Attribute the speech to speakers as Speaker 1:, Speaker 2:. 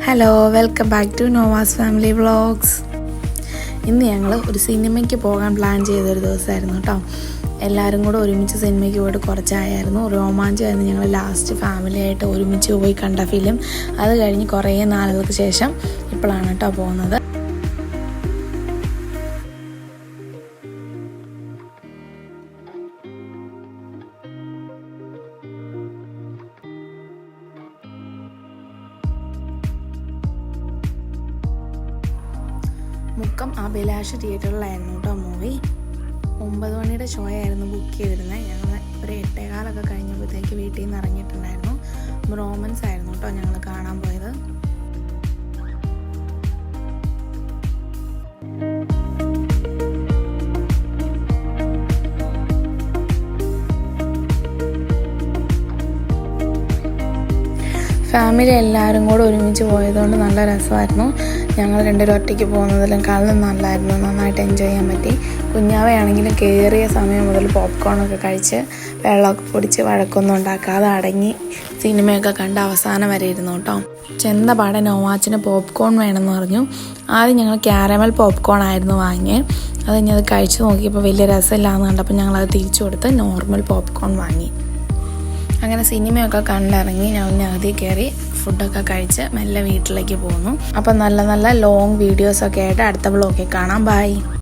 Speaker 1: Hello, welcome back to Nova's family vlogs. ഇന്ന് ഞങ്ങൾ ഒരു സിനിമയ്ക്ക് പോകാൻ പ്ലാൻ ചെയ്തൊരു ദിവസമായിരുന്നു കേട്ടോ. എല്ലാവരും കൂടെ ഒരുമിച്ച് സിനിമയ്ക്ക് പോയിട്ട് കുറച്ചായിരുന്നു. രോമാഞ്ചമായിരുന്നു. ഞങ്ങൾ ലാസ്റ്റ് ഫാമിലിയായിട്ട് ഒരുമിച്ച് പോയി കണ്ട ഫിലിം. അത് കഴിഞ്ഞ് കുറേ നാളുകൾക്ക് ശേഷം ഇപ്പോഴാണ് കേട്ടോ പോകുന്നത്. മുക്കം അഭിലാഷ് തിയേറ്ററിലായിരുന്നു കേട്ടോ മൂവി. 9 മണിയുടെ ഷോ ആയിരുന്നു ബുക്ക് ചെയ്തിരുന്നത്. ഞങ്ങൾ ഒരു 8:15 കഴിഞ്ഞപ്പോഴത്തേക്ക് വീട്ടിൽ നിന്ന് ഇറങ്ങിയിട്ടുണ്ടായിരുന്നു. റോമൻസ് ആയിരുന്നു കേട്ടോ ഞങ്ങൾ കാണാൻ പോയത്. ഫാമിലി എല്ലാവരും കൂടെ ഒരുമിച്ച് പോയതുകൊണ്ട് നല്ല രസമായിരുന്നു. ഞങ്ങൾ രണ്ടുപേരും ഒറ്റയ്ക്ക് പോകുന്നതിലും നല്ലായിരുന്നു. നന്നായിട്ട് എൻജോയ് ചെയ്യാൻ പറ്റി. കുഞ്ഞാവയാണെങ്കിലും കയറിയ സമയം മുതൽ പോപ്കോണൊക്കെ കഴിച്ച് വെള്ളമൊക്കെ കുടിച്ച് വഴക്കൊന്നും ഉണ്ടാക്കാതെ അടങ്ങി സിനിമയൊക്കെ കണ്ട് അവസാനം വരെ ഇരുന്നു കേട്ടോ. ചെന്ന പാടെ നോവാച്ചിന് പോപ്കോൺ വേണമെന്ന് പറഞ്ഞു. ആദ്യം ഞങ്ങൾ ക്യാരമൽ പോപ്കോൺ ആയിരുന്നു വാങ്ങിയത്. അത് കഴിഞ്ഞ് അത് കഴിച്ച് നോക്കിയപ്പോൾ വലിയ രസമില്ലാന്ന് കണ്ടപ്പോൾ ഞങ്ങളത് തിരിച്ചു കൊടുത്ത് നോർമൽ പോപ്കോൺ വാങ്ങി. അങ്ങനെ സിനിമയൊക്കെ കണ്ടിറങ്ങി ഞാൻ അകത്തി കയറി ഫുഡൊക്കെ കഴിച്ച് മെല്ലെ വീട്ടിലേക്ക് പോന്നു. അപ്പം നല്ല ലോങ് വീഡിയോസൊക്കെ ആയിട്ട് അടുത്ത വ്ളോഗിൽ കാണാം. ബൈ.